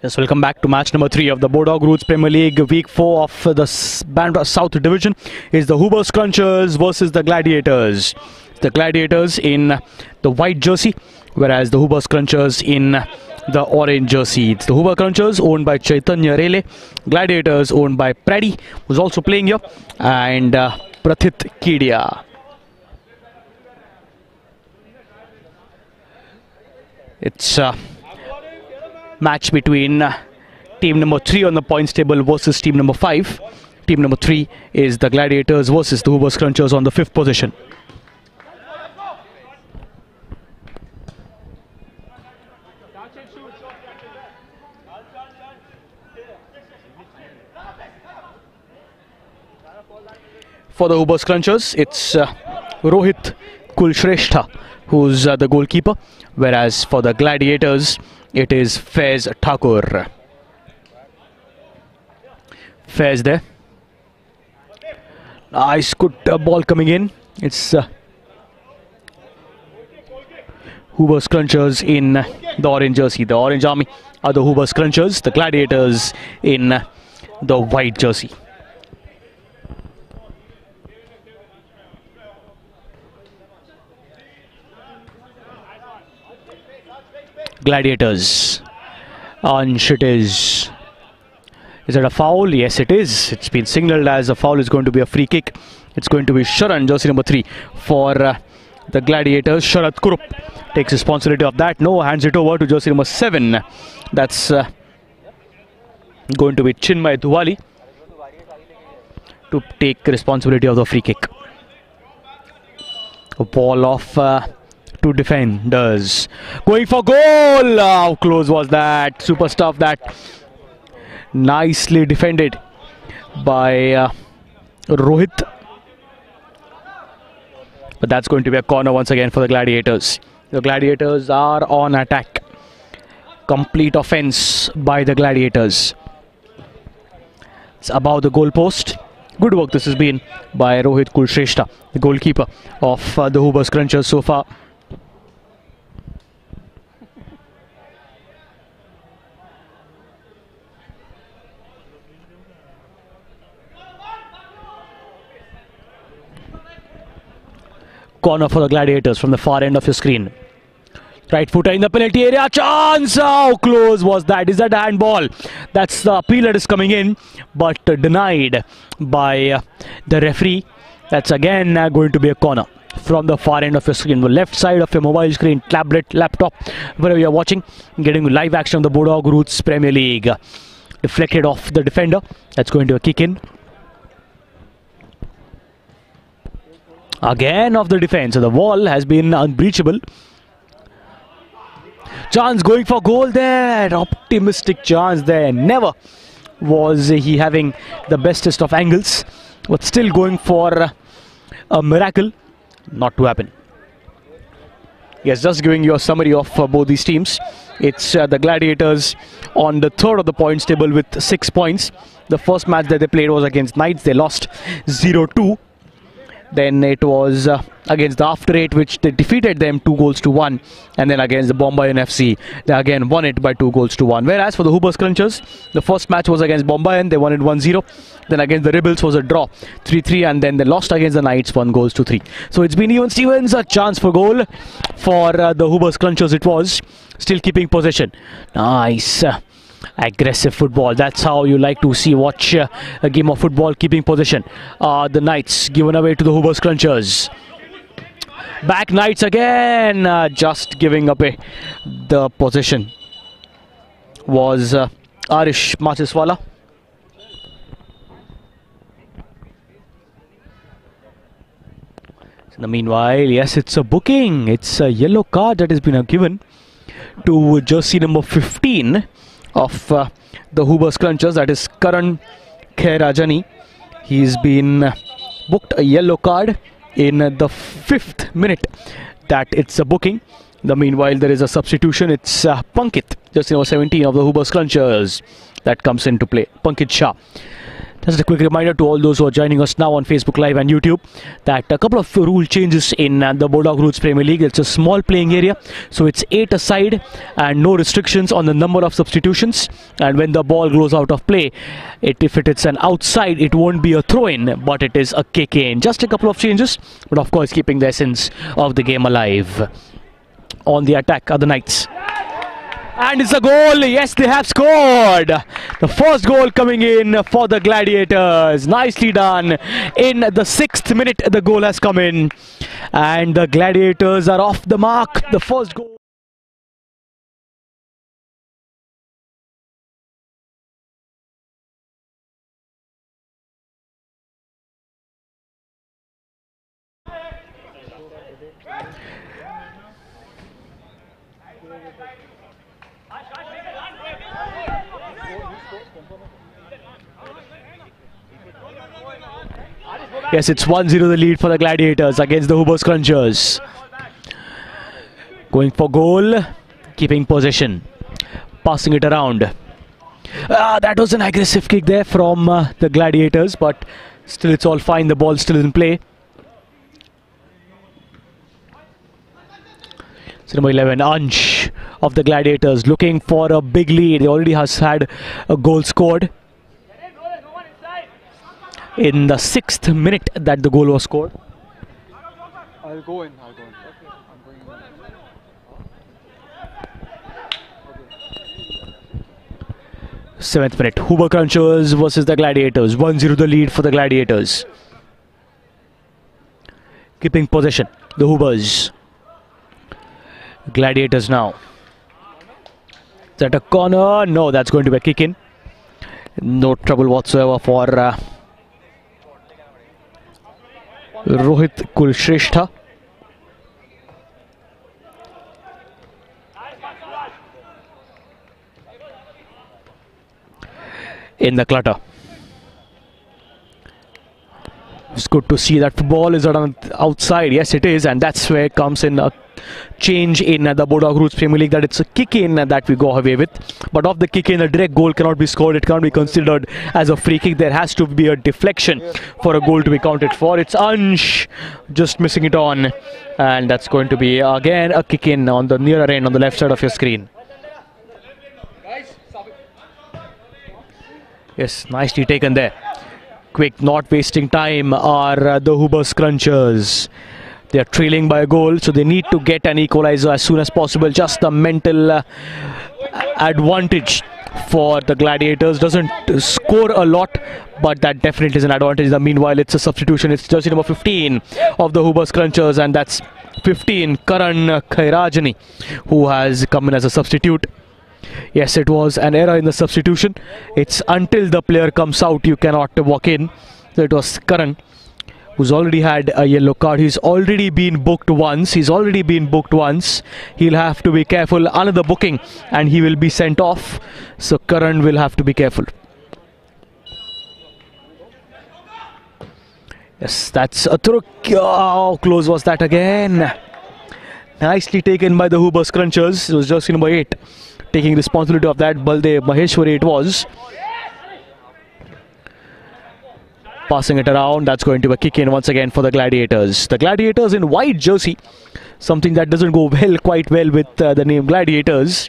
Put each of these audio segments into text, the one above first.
Yes, welcome back to match number 3 of the Bodog Roots Premier League. Week 4 of the BANDRA South Division is the Hoover Scrunchers versus the Gladiators. The Gladiators in the white jersey, whereas the Hoover Scrunchers in the orange jersey. It's the Hoover Scrunchers owned by Chaitanya Rele, Gladiators owned by Praddy, who's also playing here, and Prathit Kedia. It's match between team number 3 on the points table versus team number 5. Team number 3 is the Gladiators versus the Hoover Scrunchers on the 5th position. For the Hoover Scrunchers, it's Rohit Kulshrestha who's the goalkeeper, whereas for the Gladiators it is Faiz Thakur. Faiz there. Nice, good ball coming in. It's Hoover Scrunchers in the orange jersey. The Orange Army are the Hoover Scrunchers, the Gladiators in the white jersey. Gladiators. Ansh, it is. Is it a foul? Yes, it is. It's been signalled as a foul. It's going to be a free kick. It's going to be Sharan, jersey number 3 for the Gladiators. Sharat Kurup takes responsibility of that. No, hands it over to jersey number 7. That's going to be Chinmay Dhuwali to take responsibility of the free kick. A ball off two defenders. Going for goal! How close was that? Super stuff that. Nicely defended by Rohit. But that's going to be a corner once again for the Gladiators. The Gladiators are on attack. Complete offense by the Gladiators. It's above the goal post. Good work this has been by Rohit Kulshrestha, the goalkeeper of the Hoover Scrunchers so far. Corner for the Gladiators from the far end of your screen. Right footer in the penalty area. Chance! How close was that? Is that a handball? That's the appeal that is coming in, but denied by the referee. That's again going to be a corner from the far end of your screen, the left side of your mobile screen, tablet, laptop, wherever you are watching, getting live action of the Bodog Roots Premier League. Deflected off the defender. That's going to a kick in. Again off the defense, so the wall has been unbreachable. Chance going for goal there, optimistic chance there. Never was he having the bestest of angles, but still going for a miracle. Not to happen. Yes, just giving you a summary of both these teams. It's the Gladiators on the 3rd of the points table with 6 points. The first match that they played was against Knights. They lost 0-2. Then it was against the After 8, which they defeated them 2-1. And then against the Bombayan FC, they again won it by 2-1. Whereas for the Hoover Scrunchers, the first match was against Bombayan. They won it 1-0. Then against the Rebels was a draw 3-3. And then they lost against the Knights 1-3. So it's been even Stevens, a chance for goal for the Hoover Scrunchers. It was still keeping possession. Nice. Aggressive football. That's how you like to watch a game of football, keeping possession. The Knights given away to the Hoover Scrunchers. Back Knights again. Just giving away the possession was Arish Machiswala. In the meanwhile, yes, it's a booking. It's a yellow card that has been given to jersey number 15 of the Hoover Scrunchers, that is Karan Khairajani. He's been booked a yellow card in the 5th minute that it's a booking. In the meanwhile, there is a substitution. It's Pankit, just number 17 of the Hoover Scrunchers, that comes into play. Pankit Shah. Just a quick reminder to all those who are joining us now on Facebook Live and YouTube that a couple of rule changes in the Bodog Roots Premier League. It's a small playing area, so it's 8 aside and no restrictions on the number of substitutions. And when the ball goes out of play, if it's an outside, it won't be a throw-in, but it is a kick-in. Just a couple of changes, but of course keeping the essence of the game alive. On the attack are the Knights. And it's a goal. Yes, they have scored. The first goal coming in for the Gladiators. Nicely done. In the 6th minute, the goal has come in. And the Gladiators are off the mark. The first goal. Yes, it's 1-0 the lead for the Gladiators against the Hoober Scrunchers. Going for goal, keeping possession, passing it around. That was an aggressive kick there from the Gladiators, but still it's all fine. The ball still in play. So number 11, Ansh of the Gladiators, looking for a big lead. He already has had a goal scored in the 6th minute that the goal was scored. I'll go in. Okay. I'm 7th minute, Hoober Crunchers versus the Gladiators. 1-0 the lead for the Gladiators. Keeping possession, the Hoobers. Gladiators now. Is that a corner? No, that's going to be a kick in. No trouble whatsoever for Rohit Kulshrestha. In the clutter. It's good to see that the ball is on outside. Yes, it is, and that's where it comes in a change in the Bodog Roots Premier League, that it's a kick-in that we go away with. But of the kick-in, a direct goal cannot be scored. It can't be considered as a free kick. There has to be a deflection for a goal to be counted for. It's Ansh just missing it on, and that's going to be again a kick-in on the nearer end on the left side of your screen. Yes, nicely taken there. Quick, not wasting time are the Hoober Scrunchers. They are trailing by a goal, so they need to get an equalizer as soon as possible. Just the mental advantage for the Gladiators. Doesn't score a lot, but that definitely is an advantage. Meanwhile, it's a substitution. It's jersey number 15 of the Hoober Scrunchers, and that's 15, Karan Khairajani, who has come in as a substitute. Yes, it was an error in the substitution. It's until the player comes out, you cannot walk in. So it was Karan, who's already had a yellow card. He's already been booked once. He'll have to be careful. Another booking and he will be sent off. So Karan will have to be careful. Yes, that's a throw. How close was that again? Nicely taken by the Hoober Scrunchers. It was jersey number 8 taking responsibility of that. Baldev Maheshwari it was. Passing it around. That's going to be a kick in once again for the Gladiators. The Gladiators in white jersey. Something that doesn't go quite well with the name Gladiators.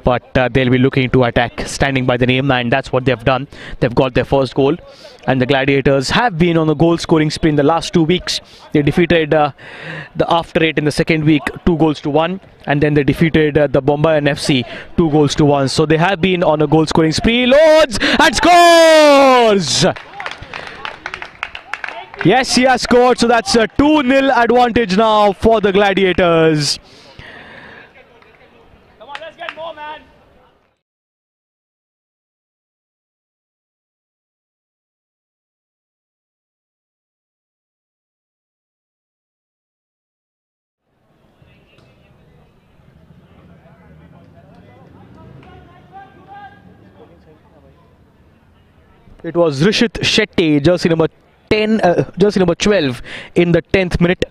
But they'll be looking to attack, standing by the name, and that's what they've done. They've got their first goal, and the Gladiators have been on the goal scoring spree in the last 2 weeks. They defeated the After 8 in the second week 2-1, and then they defeated the Bombay FC 2-1. So they have been on a goal scoring spree. Loads and scores! Yes, he has scored, so that's a 2-0 advantage now for the Gladiators. It was Rishit Shetty, jersey number jersey number 12 in the 10th minute.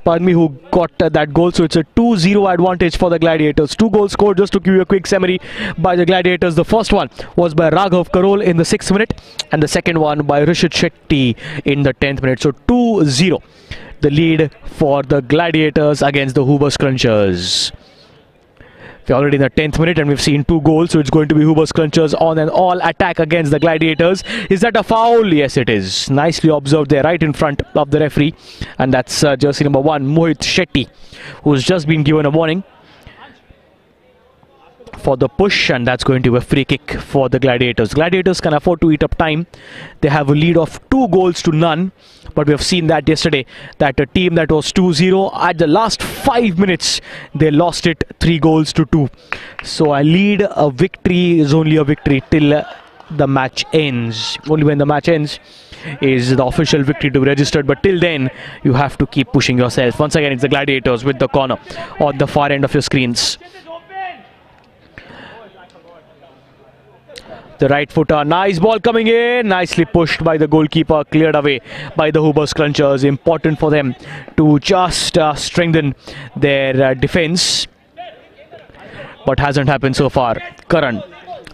Pardon me, who got that goal. So it's a 2-0 advantage for the Gladiators. 2 goals scored. Just to give you a quick summary by the Gladiators. The first one was by Raghav Karol in the 6th minute, and the second one by Rishit Shetty in the 10th minute. So 2-0, the lead for the Gladiators against the Hoover Scrunchers. We're already in the 10th minute and we've seen 2 goals, so it's going to be Hoover Scrunchers on an all attack against the Gladiators. Is that a foul? Yes, it is. Nicely observed there, right in front of the referee. And that's jersey number 1, Mohit Shetty, who's just been given a warning for the push, and that's going to be a free kick for the Gladiators. Gladiators can afford to eat up time. They have a lead of 2 goals to none, but we have seen that yesterday, that a team that was 2-0, at the last 5 minutes they lost it 3 goals to 2. So a victory is only a victory till the match ends. Only when the match ends is the official victory to be registered, but till then you have to keep pushing yourself. Once again, it's the Gladiators with the corner on the far end of your screens. The right footer, nice ball coming in, nicely pushed by the goalkeeper, cleared away by the Hoover Scrunchers. Important for them to just strengthen their defence, but hasn't happened so far. Karan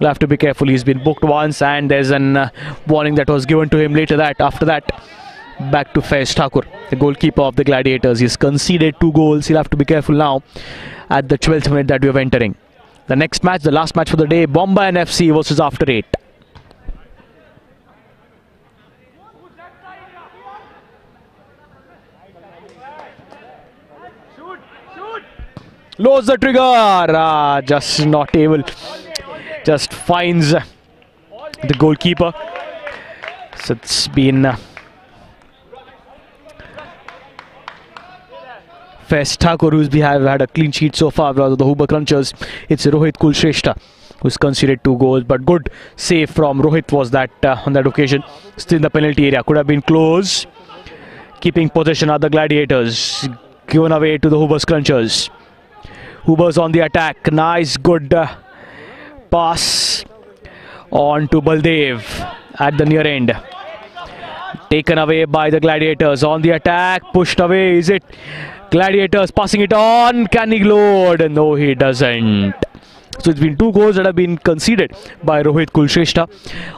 will have to be careful. He's been booked once, and there's an warning that was given to him after that. Back to Faiz Thakur, the goalkeeper of the Gladiators. He's conceded 2 goals. He'll have to be careful now at the 12th minute that we are entering. The next match, the last match for the day, Bombay FC versus After 8. Lowers the trigger, just not able, just finds the goalkeeper. So it's been Faiz Thakur, who's had a clean sheet so far, rather the Hoover Scrunchers. It's Rohit Kulshrestha who's conceded 2 goals, but good save from Rohit was that on that occasion. Still in the penalty area, could have been close. Keeping possession are the Gladiators, given away to the Hoover Scrunchers. Hoover's on the attack, nice good pass on to Baldev at the near end. Taken away by the Gladiators, on the attack, pushed away, is it? Gladiators passing it on, can he load? No, he doesn't. So it's been 2 goals that have been conceded by Rohit Kulshrestha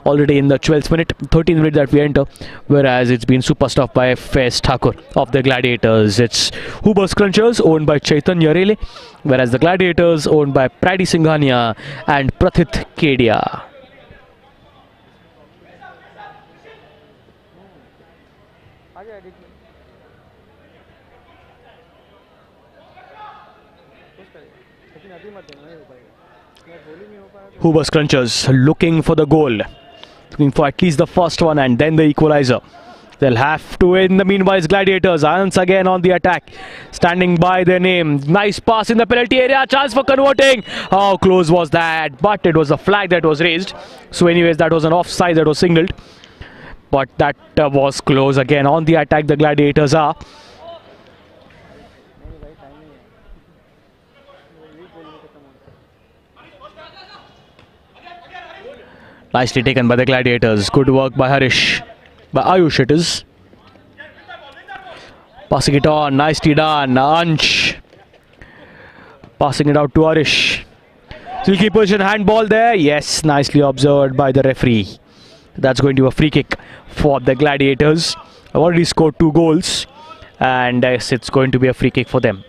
already in the 12th minute, 13th minute that we enter, whereas it's been super stuff by Faiz Thakur of the Gladiators. It's Hoover Scrunchers owned by Chaitanya Rele, whereas the Gladiators owned by Pradi Singhania and Prathit Kedia. Hoover Scrunchers looking for the goal, looking for at least the first one and then the equalizer. They'll have to in the meanwhile. Gladiators once again on the attack, standing by their name. Nice pass in the penalty area, chance for converting. How close was that? But it was a flag that was raised. So anyways, that was an offside that was signalled. But that was close. Again on the attack the Gladiators are. Nicely taken by the Gladiators. Good work by Harish. By Ayush it is. Passing it on. Nicely done. Ansh. Passing it out to Harish. Still keep position. Handball there. Yes. Nicely observed by the referee. That's going to be a free kick for the Gladiators. I've already scored 2 goals. And yes, it's going to be a free kick for them.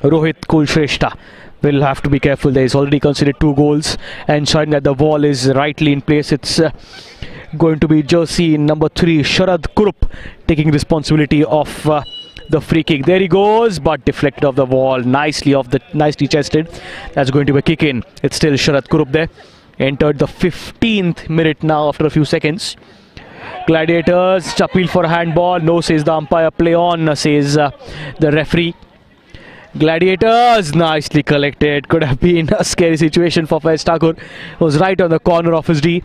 Rohit Kulshrestha will have to be careful. There is already considered 2 goals, ensuring that the ball is rightly in place. It's going to be jersey number 3, Sharad Kurup, taking responsibility of the free kick. There he goes, but deflected off the wall, nicely chested. That's going to be a kick in. It's still Sharad Kurup there. Entered the 15th minute now after a few seconds. Gladiators appeal for a handball. No, says the umpire. Play on, says the referee. Gladiators nicely collected. Could have been a scary situation for Faiz Thakur. Was right on the corner of his D,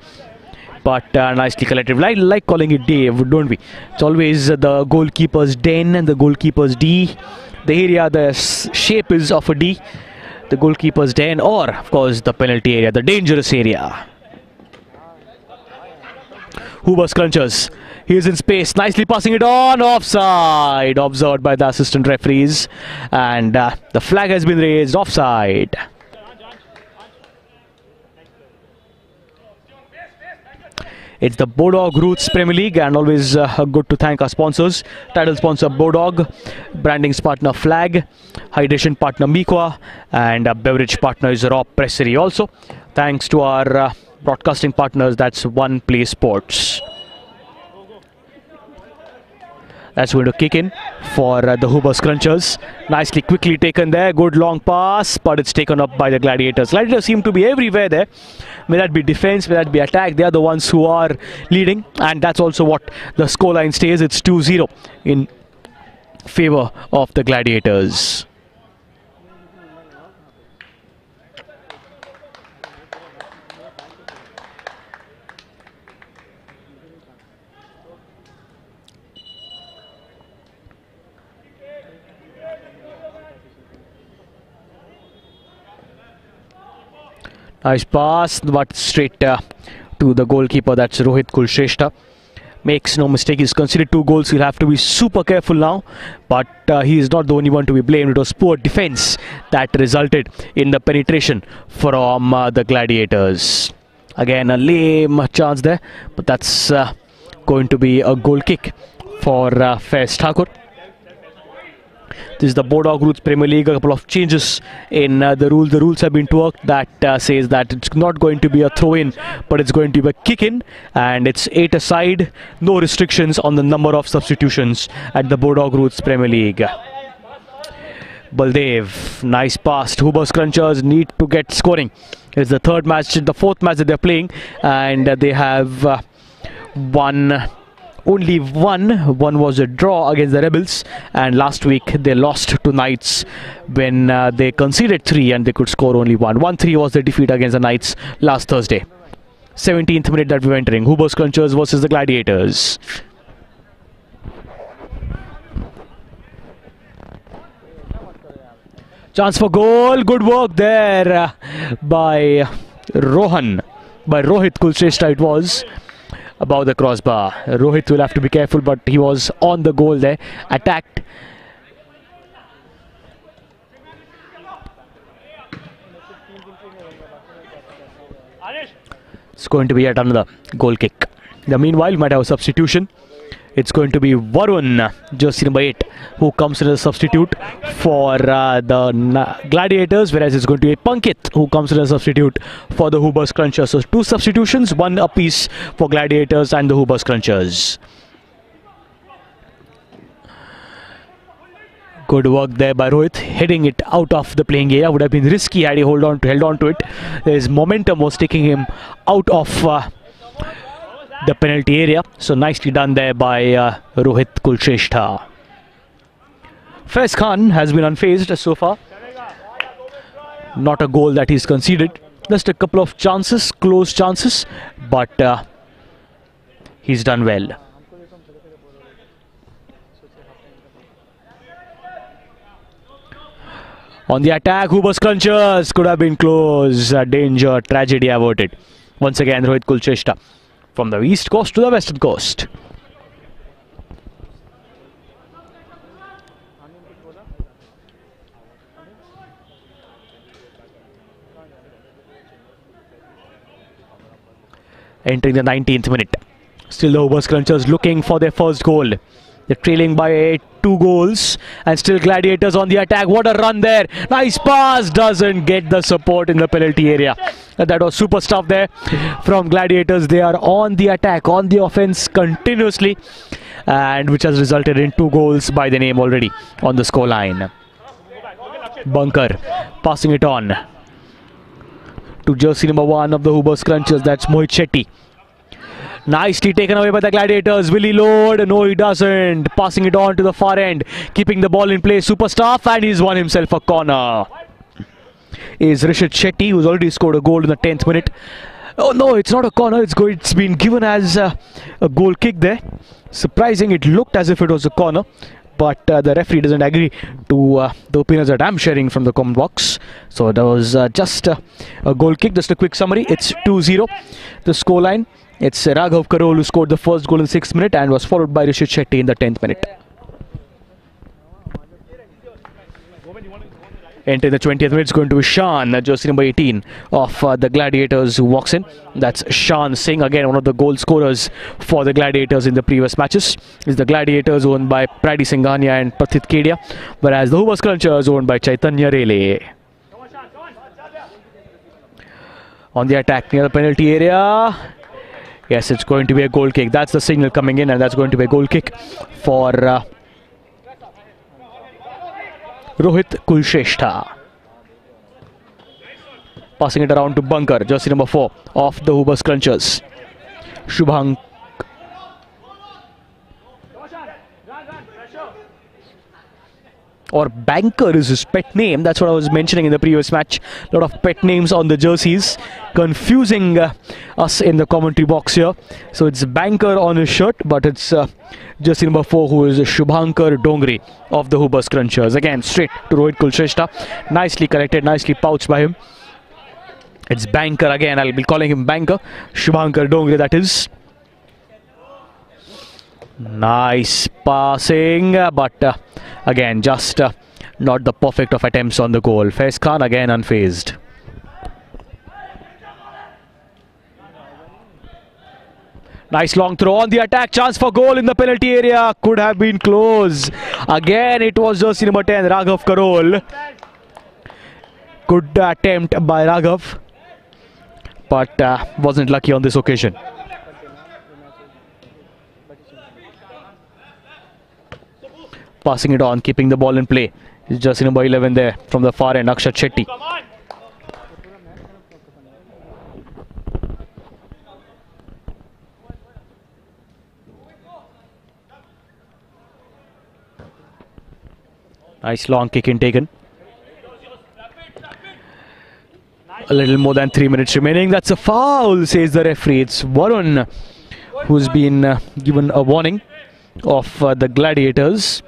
but nicely collected. Like calling it D, don't we? It's always the goalkeeper's den and the goalkeeper's D. The area, the shape is of a D. The goalkeeper's den, or of course the penalty area, the dangerous area. Hoover Scrunchers. He is in space, nicely passing it on. Offside, observed by the assistant referees, and the flag has been raised. Offside. It's the Bodog Roots Premier League, and always good to thank our sponsors. Title sponsor Bodog, branding partner Flag, hydration partner Miqua, and beverage partner is Raw Pressery. Also, thanks to our broadcasting partners, that's One Play Sports. That's going to kick in for the Hoover Scrunchers. Nicely, quickly taken there. Good long pass, but it's taken up by the Gladiators. Gladiators seem to be everywhere there. May that be defense, may that be attack. They are the ones who are leading, and that's also what the scoreline stays. It's 2-0 in favor of the Gladiators. Nice pass, but straight to the goalkeeper. That's Rohit Kulshrestha. Makes no mistake, he's conceded 2 goals. He'll have to be super careful now, but he is not the only one to be blamed. It was poor defense that resulted in the penetration from the Gladiators. Again, a lame chance there, but that's going to be a goal kick for Faiz Thakur. This is the Bodog Roots Premier League. A couple of changes in the rules. The rules have been tweaked that says that it's not going to be a throw-in, but it's going to be a kick-in, and it's 8 aside. No restrictions on the number of substitutions at the Bodog Roots Premier League. Baldev, nice pass. Hoover Scrunchers need to get scoring. It's the third match, the fourth match that they're playing, and they have only one was a draw against the Rebels, and last week they lost to Knights when they conceded 3 and they could score only 1. 1-3 was the defeat against the Knights last Thursday. 17th minute that we're entering. Hoover Scrunchers versus the Gladiators. Chance for goal. Good work there by Rohit Kulshrestha it was. Above the crossbar. Rohit will have to be careful, but he was on the goal there. Attacked. It's going to be yet another goal kick. Meanwhile, we might have a substitution. It's going to be Varun, jersey number 8, who comes in as a substitute for the Gladiators, whereas it's going to be Pankit, who comes in as a substitute for the Hoover Scrunchers. So 2 substitutions, 1 apiece for Gladiators and the Hoover Scrunchers. Good work there by Rohit, heading it out of the playing area. Would have been risky had he held on to it. His momentum was taking him out of the penalty area. So nicely done there by Rohit Kulshrestha. Faiz Khan has been unfazed so far. Not a goal that he's conceded. Just a couple of chances, close chances, but he's done well. On the attack, Hoover Scrunchers could have been close. Danger, tragedy averted. Once again, Rohit Kulshrestha. From the east coast to the western coast. Entering the 19th minute. Still the Hoover Scrunchers looking for their first goal. They're trailing by 2 goals, and still Gladiators on the attack. What a run there. Nice pass. Doesn't get the support in the penalty area. That was super stuff there from Gladiators. They are on the attack, on the offense continuously, and which has resulted in 2 goals by the name already on the scoreline. Bunker passing it on to jersey number 1 of the Hoover Scrunchers. That's Mohit Shetty. Nicely taken away by the Gladiators. Will he load? No, he doesn't. Passing it on to the far end. Keeping the ball in play. Super stuff, and he's won himself a corner. Is Rishit Shetty, who's already scored a goal in the 10th minute. Oh no, it's not a corner. It's been given as a goal kick there. Surprising, it looked as if it was a corner, but the referee doesn't agree to the opinions that I'm sharing from the comment box. So that was just a goal kick. Just a quick summary. It's 2-0. The scoreline. It's Raghav Karol who scored the first goal in the 6th minute and was followed by Rishit Shetty in the 10th minute. Entering the 20th minute, it's going to be Shan, jersey number 18 of the Gladiators, who walks in. That's Shan Singh, again one of the goal scorers for the Gladiators in the previous matches. It's the Gladiators owned by Pradi Singhania and Prathit Kedia, whereas the Hoovers Crunchers owned by Chaitanya Rele. On the attack near the penalty area. Yes, it's going to be a goal kick. That's the signal coming in, and that's going to be a goal kick for Rohit Kulshrestha. Passing it around to Bunker, jersey number 4 of the Hoovers Crunchers. Shubhang. Or Banker is his pet name. That's what I was mentioning in the previous match. A lot of pet names on the jerseys, confusing us in the commentary box here. So it's Banker on his shirt, but it's jersey number 4 who is Shubhankar Dongri of the Hoovers Crunchers. Again, straight to Rohit Kulshrestha. Nicely collected, nicely pouched by him. It's Banker again. I'll be calling him Banker. Shubhankar Dongri, that is. Nice passing, but again, just not the perfect of attempts on the goal. Faiz Khan again unfazed. Nice long throw on the attack. Chance for goal in the penalty area. Could have been close. Again, it was jersey number 10, Raghav Karol. Good attempt by Raghav, but wasn't lucky on this occasion. Passing it on, keeping the ball in play. It's jersey number 11 there from the far end, Akshat Shetty. Nice long kick in taken. A little more than 3 minutes remaining. That's a foul, says the referee. It's Varun who's been given a warning of the Gladiators.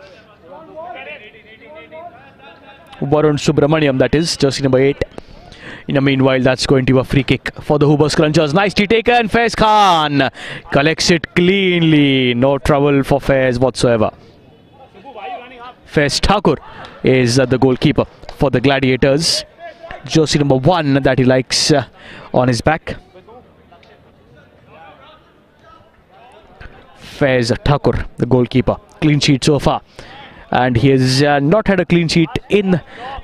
Varun Subramaniam, that is, jersey number 8. In the meanwhile, that's going to be a free kick for the Hoovers Crunchers. Nicely taken. Faiz Khan collects it cleanly. No trouble for Faiz whatsoever. Faiz Thakur is the goalkeeper for the Gladiators. Jersey number 1 that he likes on his back. Faiz Thakur, the goalkeeper. Clean sheet so far. And he has not had a clean sheet in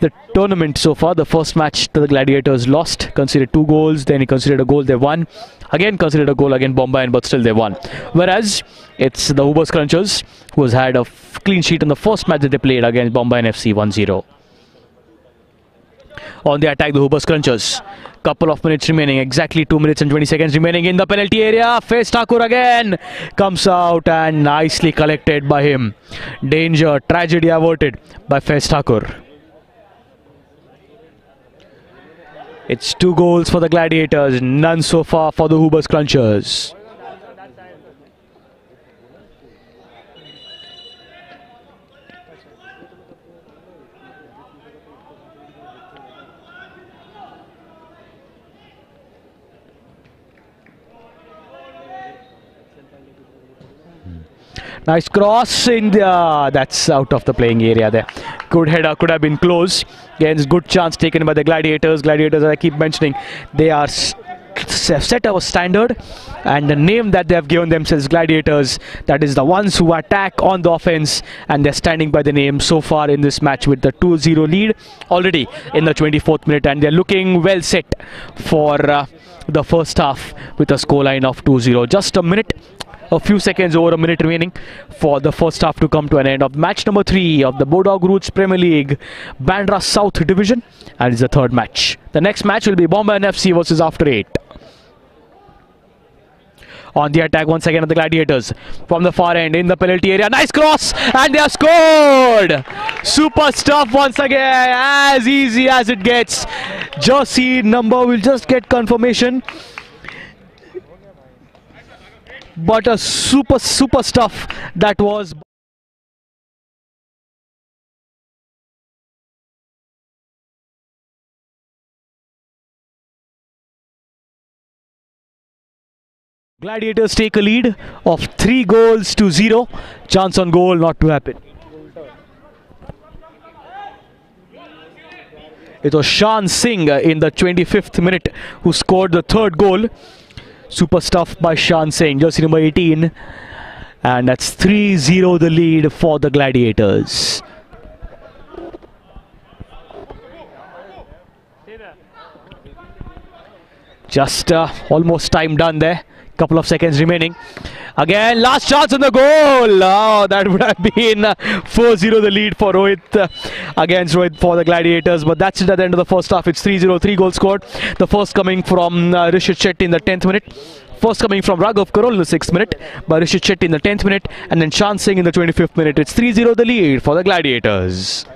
the tournament so far. The first match the Gladiators lost, considered 2 goals, then he considered a goal, they won. Again considered a goal against Bombay, but still they won. Whereas it's the Hoovers Crunchers who has had a clean sheet in the first match that they played against Bombay FC 1-0. On the attack, the Hoovers Crunchers. Couple of minutes remaining, exactly 2 minutes and 20 seconds remaining in the penalty area. Faiz Thakur again comes out and nicely collected by him. Danger, tragedy averted by Faiz Thakur. It's 2 goals for the Gladiators, none so far for the Hoovers Crunchers. Nice cross in the... that's out of the playing area there. Good header, could have been close. Again, good chance taken by the Gladiators. Gladiators, as I keep mentioning, they are set a standard, and the name that they have given themselves, Gladiators, that is the ones who attack on the offense, and they're standing by the name so far in this match with the 2-0 lead already in the 24th minute, and they're looking well set for the first half with a scoreline of 2-0. Just a few seconds over a minute remaining for the first half to come to an end of match number 3 of the Bodog Roots Premier League Bandra South Division, and it's the 3rd match. The next match will be Bombay FC versus After 8. On the attack once again of the Gladiators from the far end in the penalty area. Nice cross, and they have scored! Super stuff once again, as easy as it gets. Jersey number will just get confirmation. But a super stuff that was. Gladiators take a lead of 3 goals to 0. Chance on goal not to happen. It was Shan Singh in the 25th minute who scored the third goal. Super stuff by Shan Singh, jersey number 18. And that's 3-0 the lead for the Gladiators. Just almost time done there. Couple of seconds remaining. Again, last chance on the goal. Oh, that would have been 4-0 the lead for Rohit against Rohit for the Gladiators. But that's it at the end of the first half. It's 3-0, 3 goals scored. The first coming from Rishit Shetty in the 10th minute. First coming from Raghav Karol in the 6th minute. By Rishit Shetty in the 10th minute. And then Shan Singh in the 25th minute. It's 3-0 the lead for the Gladiators.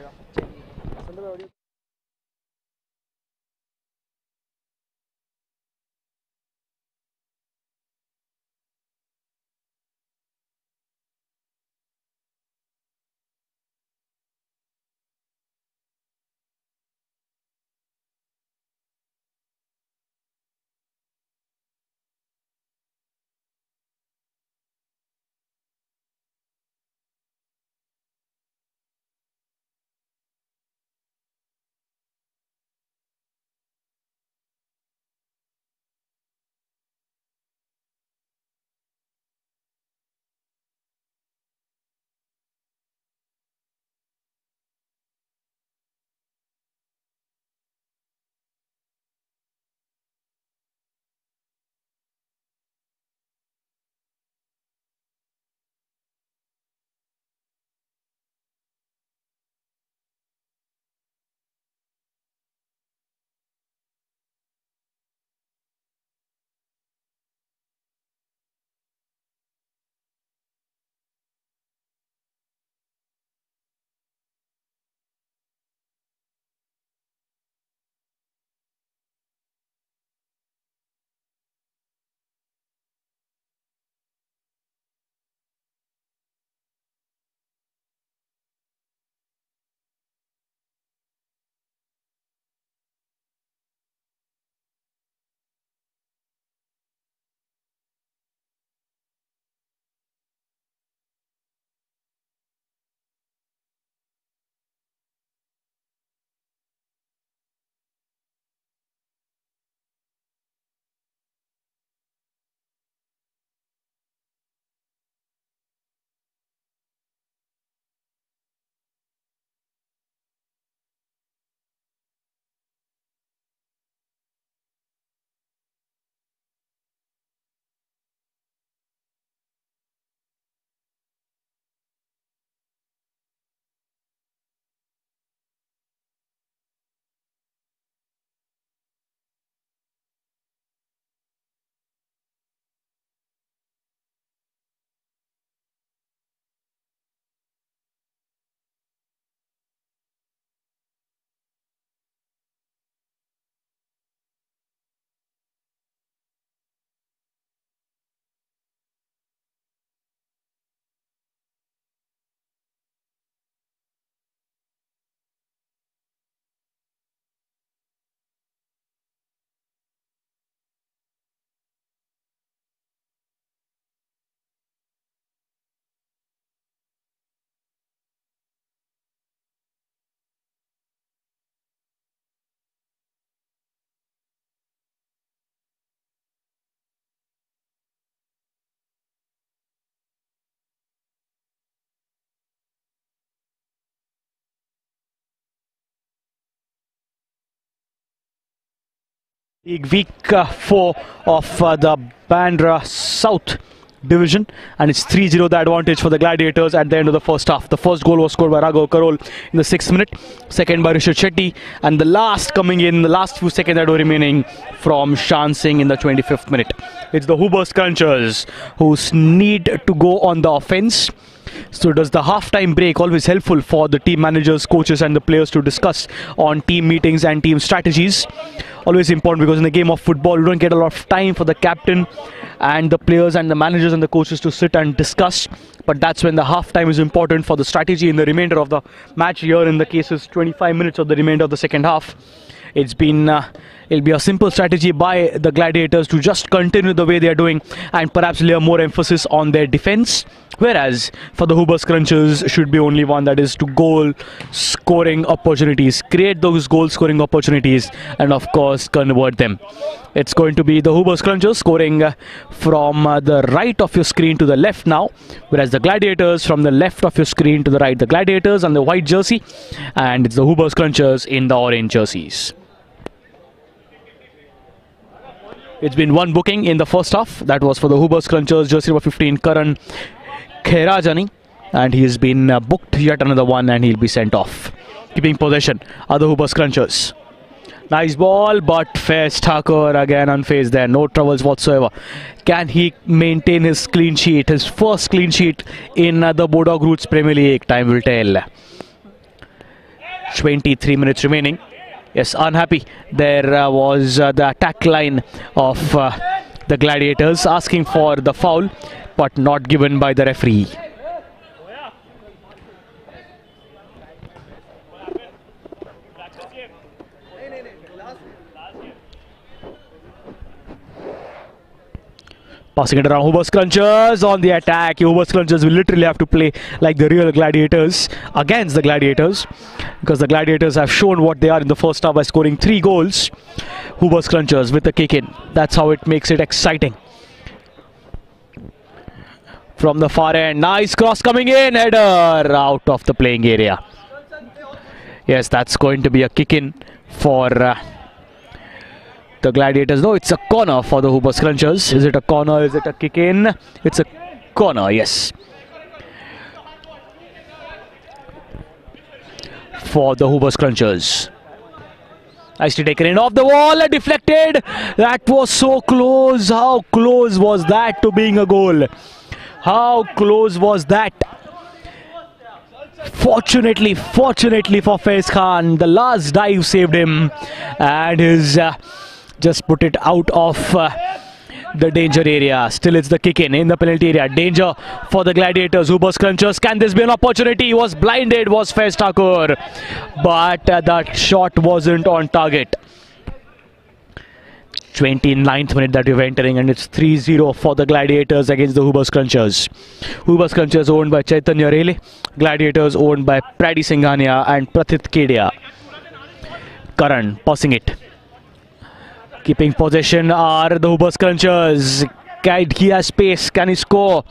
Week 4 of the Bandra South Division, and it's 3-0 the advantage for the Gladiators at the end of the first half. The first goal was scored by Raghav Karol in the 6th minute, second by Rishit Shetty, and the last coming in the last few seconds that were remaining from Shan Singh in the 25th minute. It's the Hoober Scrunchers who need to go on the offense. So does the half-time break always helpful for the team managers, coaches and the players to discuss on team meetings and team strategies? Always important, because in the game of football you don't get a lot of time for the captain and the players and the managers and the coaches to sit and discuss. But that's when the half-time is important for the strategy in the remainder of the match. Here in the case is 25 minutes of the remainder of the second half. It's been It'll be a simple strategy by the Gladiators to just continue the way they are doing and perhaps lay more emphasis on their defense. Whereas for the Hoober Scrunchers should be only one, that is to goal scoring opportunities. Create those goal scoring opportunities and of course convert them. It's going to be the Hoober Scrunchers scoring from the right of your screen to the left now. Whereas the Gladiators from the left of your screen to the right. The Gladiators on the white jersey and it's the Hoober Scrunchers in the orange jerseys. It's been one booking in the first half. That was for the Hoober Scrunchers, jersey number 15, Karan Khairajani, and he's been booked yet another one and he'll be sent off. Keeping possession are the Hoober Scrunchers. Nice ball, but Faiz Thakur again unfazed there, no troubles whatsoever. Can he maintain his clean sheet, his first clean sheet in the Bodog Roots Premier League? Time will tell. 23 minutes remaining. Yes, unhappy. There was the attack line of the Gladiators asking for the foul, but not given by the referee. Passing it around, Hoober Scrunchers on the attack. Hoober Scrunchers will literally have to play like the real Gladiators against the Gladiators, because the Gladiators have shown what they are in the first half by scoring 3 goals. Hoober Scrunchers with the kick in. That's how it makes it exciting. From the far end, nice cross coming in, header out of the playing area. Yes, that's going to be a kick in for the Gladiators. No, it's a corner for the Hoober Scrunchers. Is it a corner? Is it a kick in? It's a corner, yes. For the Hoober Scrunchers. Nicely taken in off the wall, deflected. That was so close. How close was that to being a goal? How close was that? Fortunately for Faiz Khan, the last dive saved him, and his just put it out of the danger area. Still it's the kick in the penalty area. Danger for the Gladiators. Hoober Scrunchers, can this be an opportunity? He was blinded, was Faiz Thakur, but that shot wasn't on target. 29th minute that we're entering, and it's 3-0 for the Gladiators against the Hoober Scrunchers. Hoober Scrunchers owned by Chaitanya Rele, Gladiators owned by Praddy Singhania and Prathit Kedia. Karan passing it. Keeping possession are the Hoober Scrunchers. He has space, can he score?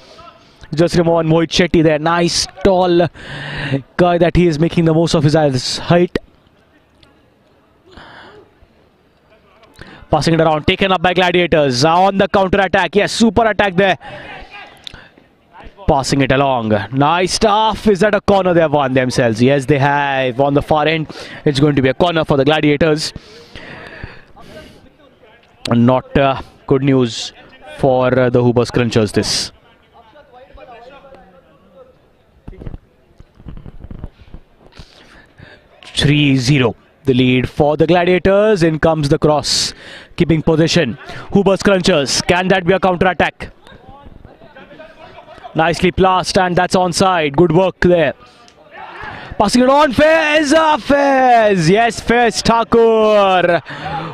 Just remove Mohit Shetty there. Nice tall guy that he is making the most of his height. Passing it around, taken up by Gladiators on the counter attack. Yes, super attack there. Passing it along. Nice stuff. Is that a corner they have won themselves? Yes, they have. On the far end, it's going to be a corner for the Gladiators. Not good news for the Hoober Scrunchers this. (3-0). The lead for the Gladiators. In comes the cross. Keeping possession. Hoober Scrunchers. Can that be a counter attack? Nicely passed, and that's onside. Good work there. Passing it on. Faiz. Faiz. Yes, Faiz Thakur.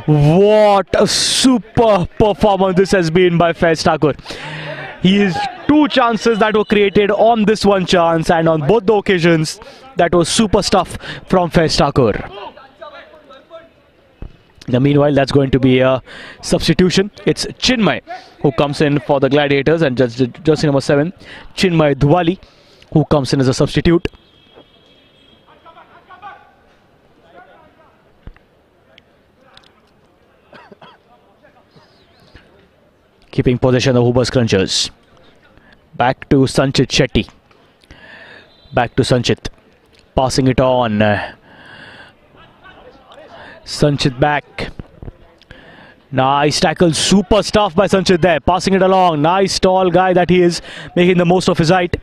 What a super performance this has been by Faiz Thakur. He has 2 chances that were created on this one chance, and on both the occasions that was super stuff from Faiz Thakur. Now, meanwhile, that's going to be a substitution. It's Chinmay who comes in for the Gladiators, and jersey number 7, Chinmay Dhwali, who comes in as a substitute. Keeping possession of Hoober Scrunchers. Back to Sanchit Shetty. Back to Sanchit. Passing it on. Sanchit back. Nice tackle. Super stuff by Sanchit there. Passing it along. Nice tall guy that he is, making the most of his height.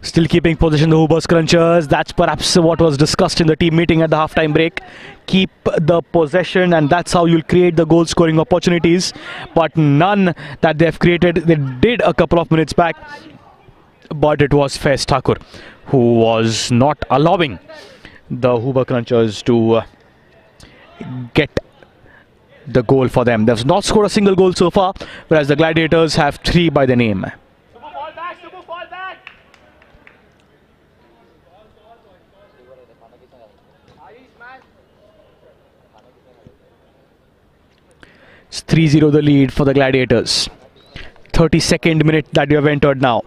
Still keeping possession the Hoober Scrunchers. That's perhaps what was discussed in the team meeting at the halftime break. Keep the possession, and that's how you'll create the goal scoring opportunities. But none that they've created. They did a couple of minutes back, but it was Faiz Thakur who was not allowing the Hoober Scrunchers to get the goal for them. They've not scored a single goal so far, whereas the Gladiators have 3 by the name. It's 3-0 the lead for the Gladiators. 32nd minute that you have entered now.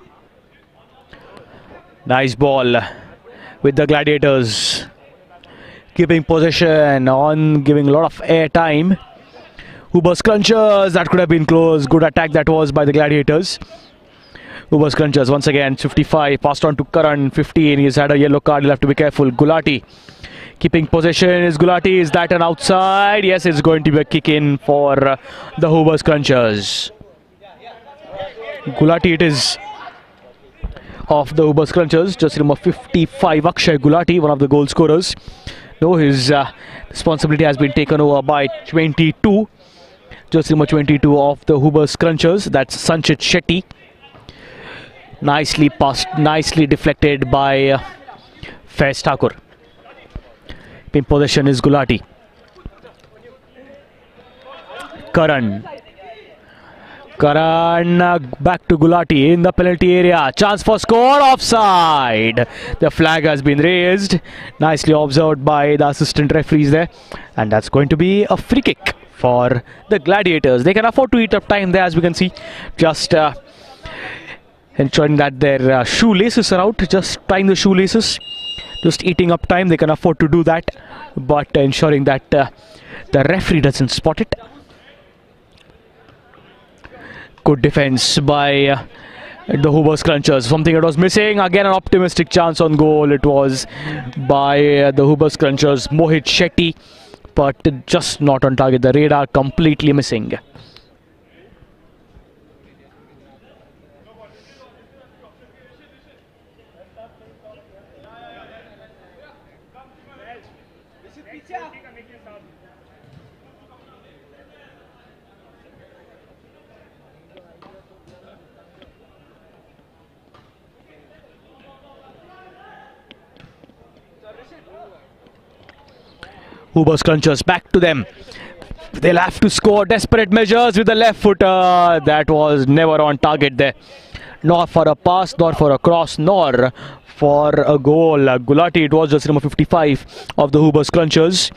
Nice ball with the Gladiators. Keeping possession on, giving a lot of air time. Huber's Crunchers, that could have been close. Good attack that was by the Gladiators. Huber's Crunchers once again, 55, passed on to Karan, 15. He's had a yellow card, he'll have to be careful. Gulati keeping possession is Gulati. Is that an outside? Yes, it's going to be a kick in for the Huber's Crunchers. Gulati it is of the Huber's Crunchers. Just number 55, Akshay Gulati, one of the goal scorers. No, his responsibility has been taken over by 22. Just number 22 of the Huber's Crunchers. That's Sanchit Shetty. Nicely passed, nicely deflected by Faiz Thakur. In possession is Gulati. Karan back to Gulati in the penalty area. Chance for score, offside. The flag has been raised. Nicely observed by the assistant referees there. And that's going to be a free kick for the Gladiators. They can afford to eat up time there, as we can see. Just ensuring that their shoelaces are out. Just tying the shoelaces. Just eating up time. They can afford to do that. But ensuring that the referee doesn't spot it. Good defense by the Huber's Crunchers. Something that was missing. Again, an optimistic chance on goal. It was by the Huber's Crunchers, Mohit Shetty. But just not on target. The radar completely missing. Huber's Crunchers back to them. They'll have to score. Desperate measures with the left footer. That was never on target there. Nor for a pass, nor for a cross, nor for a goal. Gulati, it was just number 55 of the Huber's Crunchers.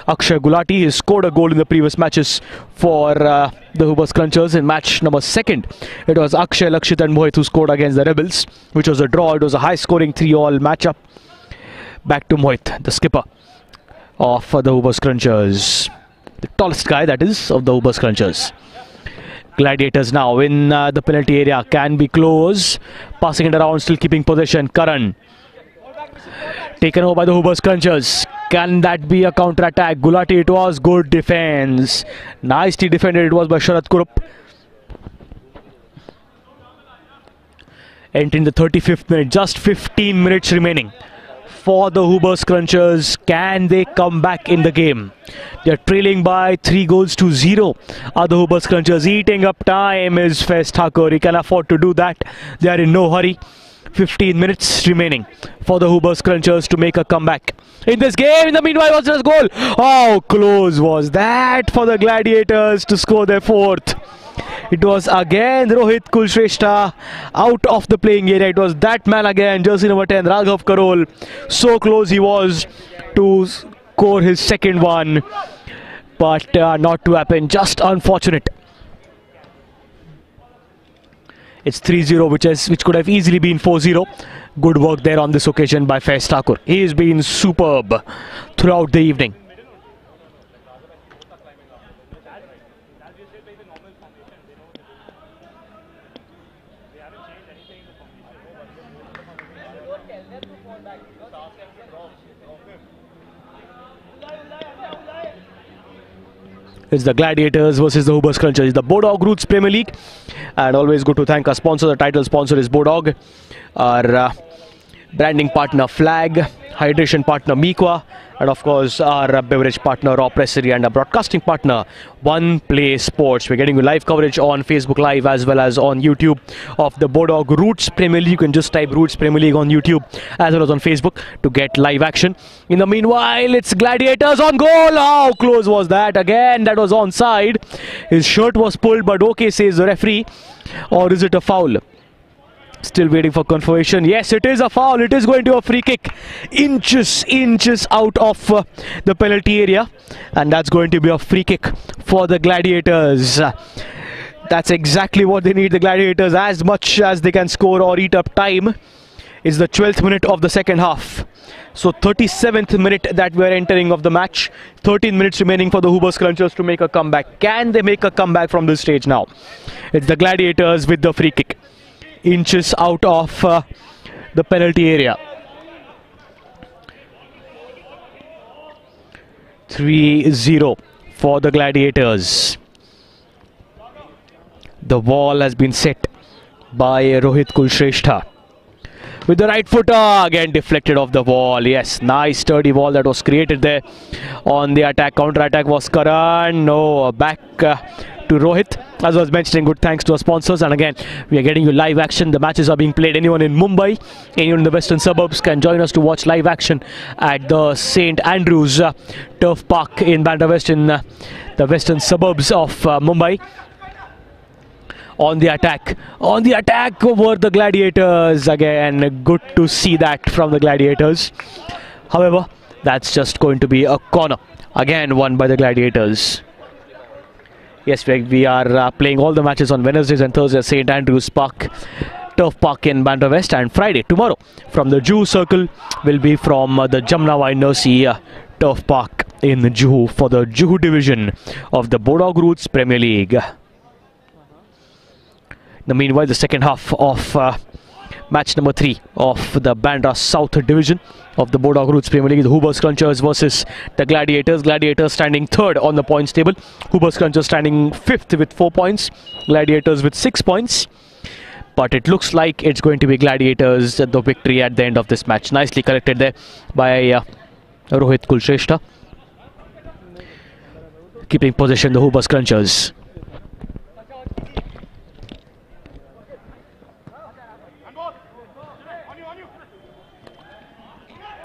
Akshay Gulati has scored a goal in the previous matches for the Huber's Crunchers. In match number 2nd, it was Akshay, Lakshit and Mohit who scored against the Rebels, which was a draw. It was a high-scoring 3-all matchup. Back to Mohit, the skipper of the Huber's Crunchers. The tallest guy, that is, of the Huber's Crunchers. Gladiators now in the penalty area. Can be close. Passing it around, still keeping possession. Karan. Taken over by the Huber's Crunchers. Can that be a counter-attack? Gulati, it was. Good defense. Nicely defended it was by Sharat Kurup. Entering the 35th minute. Just 15 minutes remaining for the Huber's Crunchers. Can they come back in the game? They're trailing by 3-0. Are the Huber's Crunchers eating up time? Is Faiz Thakur. He can afford to do that. They are in no hurry. 15 minutes remaining for the Huber's Crunchers to make a comeback in this game. In the meanwhile, was just goal. How close was that for the Gladiators to score their 4th? It was again Rohit Kulshrestha out of the playing area. It was that man again, jersey number 10, Raghav Karol. So close he was to score his 2nd one, but not to happen. Just unfortunate. It's 3-0, which could have easily been 4-0. Good work there on this occasion by Faiz Thakur. He has been superb throughout the evening. It's the Gladiators versus the Huber's Crunchers. The Bodog Roots Premier League. And always good to thank our sponsor. The title sponsor is Bodog. Our branding partner Flag, hydration partner Miqua, and of course our beverage partner Raw Pressery, and our broadcasting partner One Play Sports. We're getting you live coverage on Facebook Live as well as on YouTube of the Bodog Roots Premier League. You can just type Roots Premier League on YouTube as well as on Facebook to get live action. In the meanwhile, it's Gladiators on goal. How close was that? Again, that was onside. His shirt was pulled, but okay, says the referee. Or is it a foul? Still waiting for confirmation. Yes, it is a foul. It is going to a free kick. Inches out of the penalty area. And that's going to be a free kick for the Gladiators. That's exactly what they need, the Gladiators. As much as they can score or eat up time. It's the 12th minute of the second half. So 37th minute that we're entering of the match. 13 minutes remaining for the Hoober Scrunchers to make a comeback. Can they make a comeback from this stage now? It's the Gladiators with the free kick. Inches out of the penalty area. 3-0 for the Gladiators. The ball has been set by Rohit Kulshrestha. With the right foot, again deflected off the ball. Yes, nice sturdy ball that was created there on the attack. Counter attack was Karan. No, back to Rohit. As I was mentioning, good thanks to our sponsors. And again, we are getting you live action. The matches are being played. Anyone in Mumbai, anyone in the western suburbs can join us to watch live action at the St. Andrews Turf Park in Bandra West in the western suburbs of Mumbai. On the attack over the Gladiators. Again, good to see that from the Gladiators. However, that's just going to be a corner. Again, won by the Gladiators. Yes, we are playing all the matches on Wednesdays and Thursdays at St. Andrews Park, Turf Park in Bandra West. And Friday, tomorrow, from the Juhu Circle, will be from the Jamnawa Nursi Turf Park in Juhu for the Juhu division of the Bodog Roots Premier League. Meanwhile, the second half of match number 3 of the Bandra South Division of the Bodog Roots Premier League. The Hoober Scrunchers versus the Gladiators. Gladiators standing 3rd on the points table. Hoober Scrunchers standing 5th with 4 points. Gladiators with 6 points. But it looks like it's going to be Gladiators the victory at the end of this match. Nicely collected there by Rohit Kulshrestha. Keeping possession, the Hoober Scrunchers.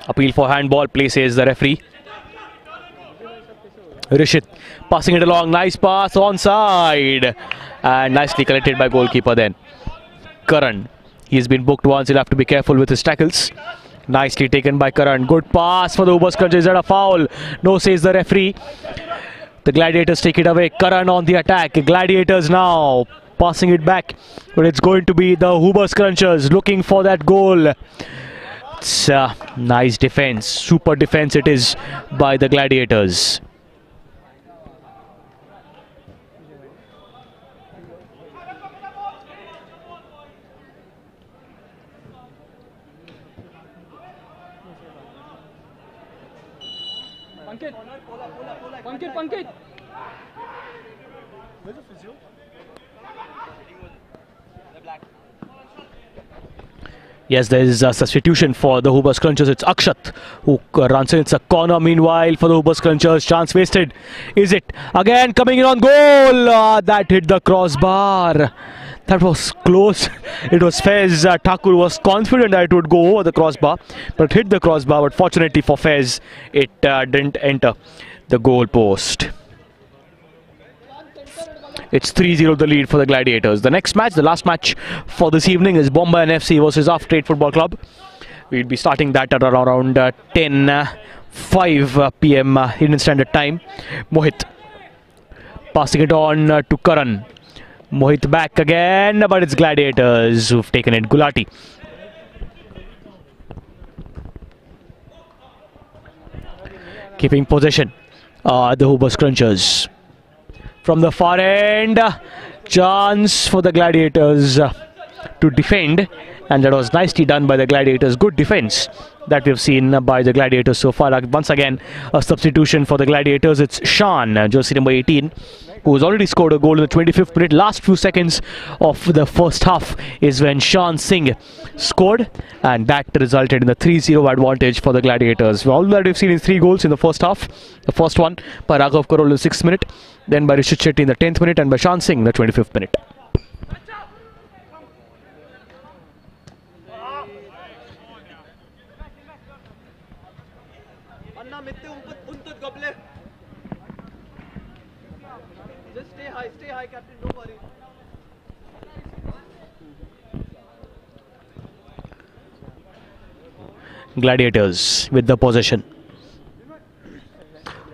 Appeal for handball, places the referee. Rishit passing it along, nice pass onside, and nicely collected by goalkeeper then. Karan, he's been booked once, he'll have to be careful with his tackles. Nicely taken by Karan, good pass for the Hoober Scrunchers. Is that a foul? No, says the referee. The Gladiators take it away. Karan on the attack. Gladiators now passing it back, but it's going to be the Hoober Scrunchers looking for that goal. It's nice defense, super defense it is by the Gladiators. Pankit. Yes, there is a substitution for the Hoober Scrunchers. It's Akshat who runs in. It's a corner meanwhile for the Hoober Scrunchers. Chance wasted. Is it? Again coming in on goal. That hit the crossbar. That was close. It was Fez. Thakur was confident that it would go over the crossbar, but hit the crossbar. But fortunately for Fez, it didn't enter the goal post. It's 3-0 the lead for the Gladiators. The next match, the last match for this evening, is Bombay NFC versus After 8 Football Club. We'll be starting that at around 10:05 p.m. Indian Standard Time. Mohit passing it on to Karan. Mohit back again, but it's Gladiators who've taken it. Gulati. Keeping possession, the Hoober Scrunchers. From the far end, chance for the Gladiators to defend, and that was nicely done by the Gladiators. Good defense that we've seen by the Gladiators so far. Once again, a substitution for the Gladiators. It's Shan, jersey number 18, who has already scored a goal in the 25th minute. Last few seconds of the first half is when Shan Singh scored, and that resulted in the 3-0 advantage for the Gladiators. All that we've seen is 3 goals in the first half. The first one by Raghav Karol in the 6th minute, then by Rishit Shetty in the 10th minute, and by Shan Singh in the 25th minute. Just stay high, Captain, don't worry. Gladiators with the possession.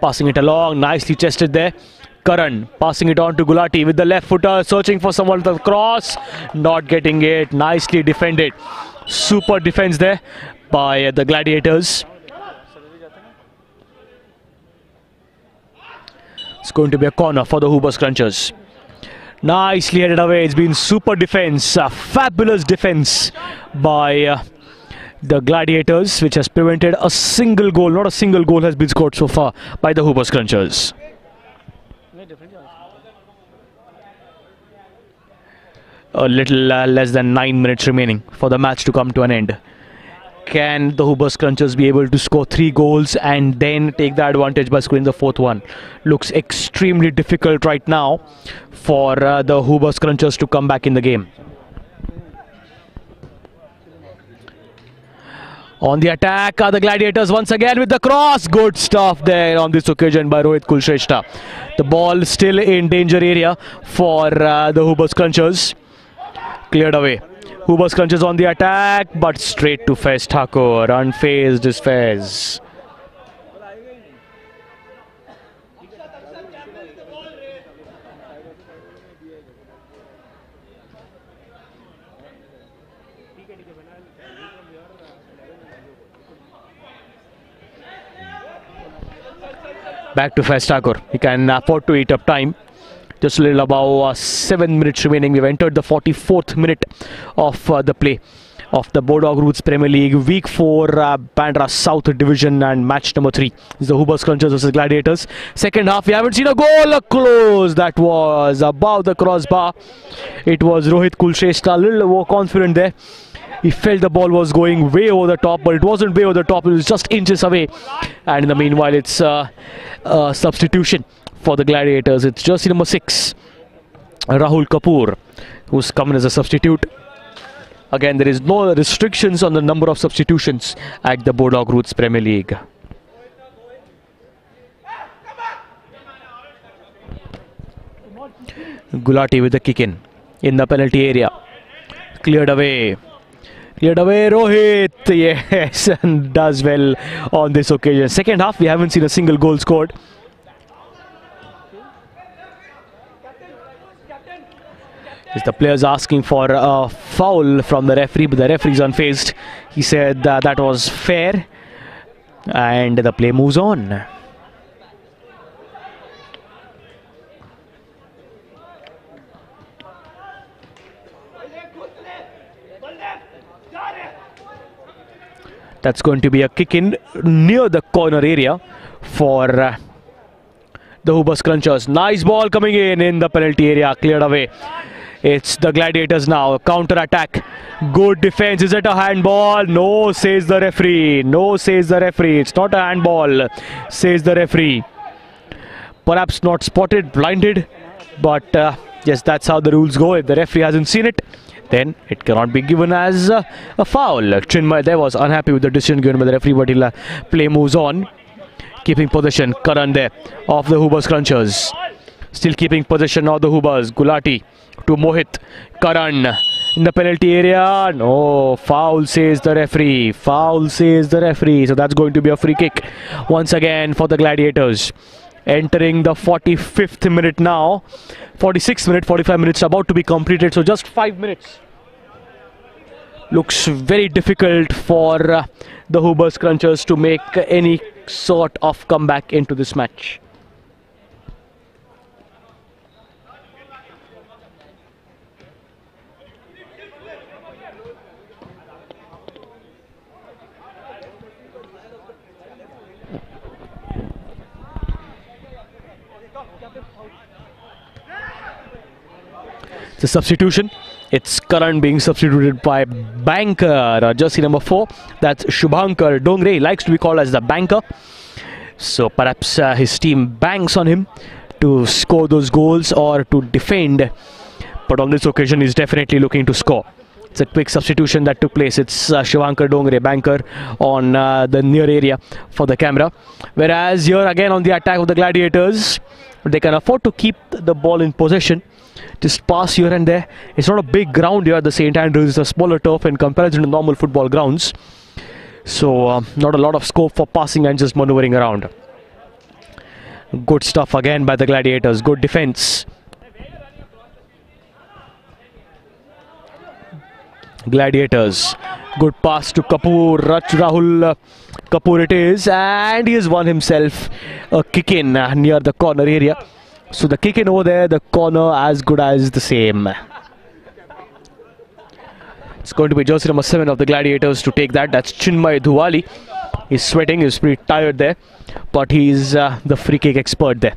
Passing it along, nicely chested there. Karan passing it on to Gulati with the left footer, searching for someone with the cross. Not getting it, nicely defended. Super defense there by the Gladiators. It's going to be a corner for the Hoober Scrunchers. Nicely headed away. It's been super defense, fabulous defense by the Gladiators, which has prevented a single goal. Not a single goal has been scored so far by the Hoober Scrunchers. A little less than 9 minutes remaining for the match to come to an end. Can the Hoober Scrunchers be able to score 3 goals and then take the advantage by scoring the 4th one? Looks extremely difficult right now for the Hoober Scrunchers to come back in the game. On the attack are the Gladiators once again with the cross. Good stuff there on this occasion by Rohit Kulshrestha. The ball still in danger area for the Hoober Scrunchers. Cleared away. Hoober Scrunchers on the attack, but straight to Faiz Thakur. Unfazed is Faiz. Back to Faiz Thakur. He can afford to eat up time. Just a little above 7 minutes remaining. We've entered the 44th minute of the play of the Bodog Roots Premier League Week 4 Bandra South Division, and match number 3 is the Hoober Scrunchers versus Gladiators. Second half, we haven't seen a goal. Close. That was above the crossbar. It was Rohit Kulshrestha, a little more confident there. He felt the ball was going way over the top, but it wasn't way over the top. It was just inches away. And in the meanwhile, it's a substitution for the Gladiators. It's jersey number 6, Rahul Kapoor, who's come in as a substitute. Again, there is no restrictions on the number of substitutions at the Bodog Roots Premier League. Gulati with the kick in the penalty area. Cleared away. Cleared away, Rohit. Yes, and does well on this occasion. Second half, we haven't seen a single goal scored. Is the players asking for a foul from the referee, but the referee is unfazed. He said that was fair, and the play moves on. That's going to be a kick in near the corner area for the Hoober Scrunchers. Nice ball coming in the penalty area, cleared away. It's the Gladiators now. Counter attack. Good defense. Is it a handball? No, says the referee. No, says the referee. It's not a handball, says the referee. Perhaps not spotted, blinded. But yes, that's how the rules go. If the referee hasn't seen it, then it cannot be given as a foul. Chinmay there was unhappy with the decision given by the referee, but he'll play moves on. Keeping possession. Karan there of the Hoober Scrunchers. Still keeping possession of the Hoobers. Gulati to Mohit. Karan in the penalty area. No, foul says the referee. Foul says the referee. So that's going to be a free kick once again for the Gladiators. Entering the 45th minute now. 46th minute, 45 minutes about to be completed. So just 5 minutes. Looks very difficult for the Hoober Scrunchers to make any sort of comeback into this match. It's a substitution. It's Karan being substituted by banker, jersey number 4. That's Shubhankar Dongre. He likes to be called as the banker. So perhaps his team banks on him to score those goals or to defend. But on this occasion, he's definitely looking to score. It's a quick substitution that took place. It's Shubhankar Dongre, banker, on the near area for the camera. Whereas here again on the attack of the Gladiators, they can afford to keep the ball in possession. Just pass here and there. It's not a big ground here at the St. Andrews. It's a smaller turf in comparison to normal football grounds. So not a lot of scope for passing and just maneuvering around. Good stuff again by the Gladiators. Good defense. Gladiators. Good pass to Kapoor. Rahul Kapoor it is. And he has won himself a kick in near the corner area. So the kick in over there, the corner as good as the same. It's going to be jersey number 7 of the Gladiators to take that. That's Chinmay Dhuwali. He's sweating, he's pretty tired there. But he's the free kick expert there.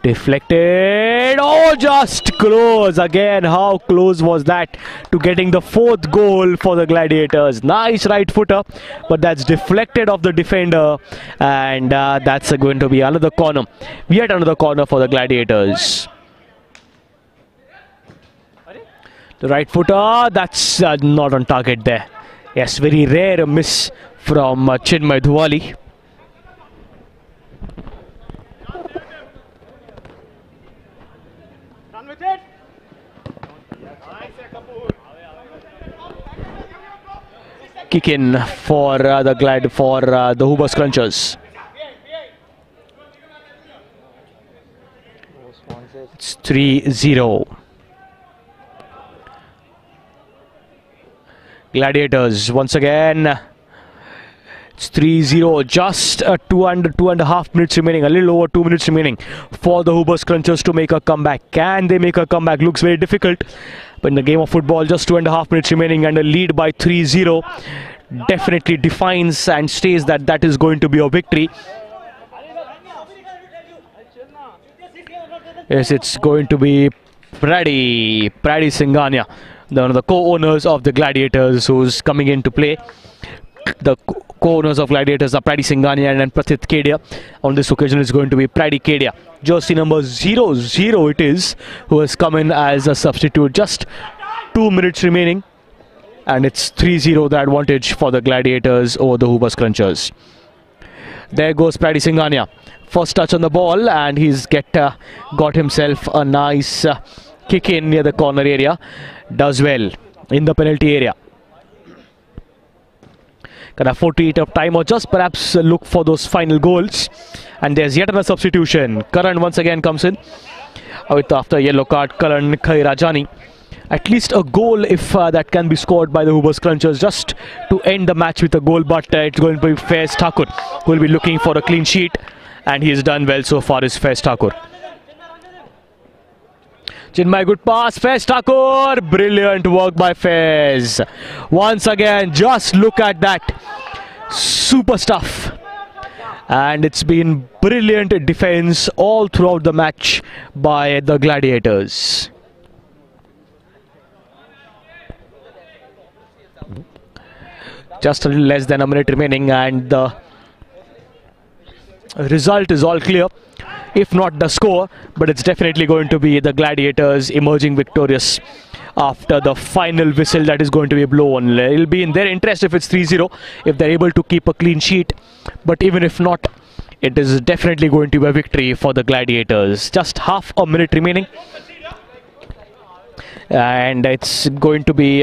Deflected. Oh, just close. Again, how close was that to getting the 4th goal for the Gladiators? Nice right footer, but that's deflected off the defender. And that's going to be another corner. Yet another corner for the Gladiators. The right footer, that's not on target there. Yes, very rare miss from Chinmay Dhuwali. Kick in for the Hoober Scrunchers. It's 3-0. Gladiators once again. It's 3-0. Just 2.5 minutes remaining. A little over 2 minutes remaining for the Hoober Scrunchers to make a comeback. Can they make a comeback? Looks very difficult. But in the game of football, just 2.5 minutes remaining and a lead by 3-0 definitely defines and states that that is going to be a victory. Yes, it's going to be Praddy Singhania, one of the co-owners of the Gladiators, who's coming into play. The co-owners of Gladiators are Praddy Singhania and Prathit Kedia. On this occasion, it's going to be Praddy Kedia. Jersey number 00 it is, who has come in as a substitute. Just 2 minutes remaining. And it's 3-0 the advantage for the Gladiators over the Hoober Scrunchers. There goes Praddy Singhania. First touch on the ball, and he's got himself a nice kick in near the corner area. Does well in the penalty area. Can afford to eat up time or just perhaps look for those final goals. And there's yet another substitution. Karan once again comes in with, after yellow card, Karan Khairajani. At least a goal if that can be scored by the Hoober Scrunchers, just to end the match with a goal. But it's going to be Faiz Thakur who will be looking for a clean sheet. And he's done well so far, is Faiz Thakur. Chinmay, good pass. Faiz Thakur. Brilliant work by Faiz. Once again, just look at that. Super stuff. And it's been brilliant defense all throughout the match by the Gladiators. Just a little less than a minute remaining and the result is all clear. If not the score, but it's definitely going to be the Gladiators emerging victorious after the final whistle that is going to be blown. It'll be in their interest if it's 3-0, if they're able to keep a clean sheet. But even if not, it is definitely going to be a victory for the Gladiators. Just half a minute remaining. And it's going to be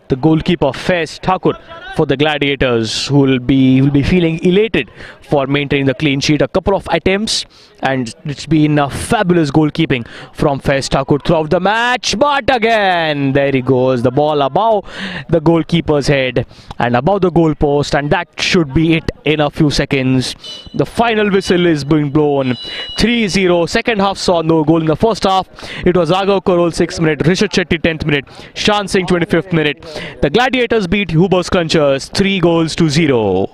the goalkeeper Faiz Thakur for the Gladiators, who will be feeling elated for maintaining the clean sheet. A couple of attempts and it's been a fabulous goalkeeping from Faiz Thakur throughout the match. But again, there he goes, the ball above the goalkeeper's head and above the goal post, and that should be it in a few seconds. The final whistle is being blown. 3-0. Second half saw no goal. In the first half, it was Raghav Karol 6th minute, Rishad Shetty 10th minute, Shan Singh 25th minute. The Gladiators beat Hoober Scrunchers 3-0.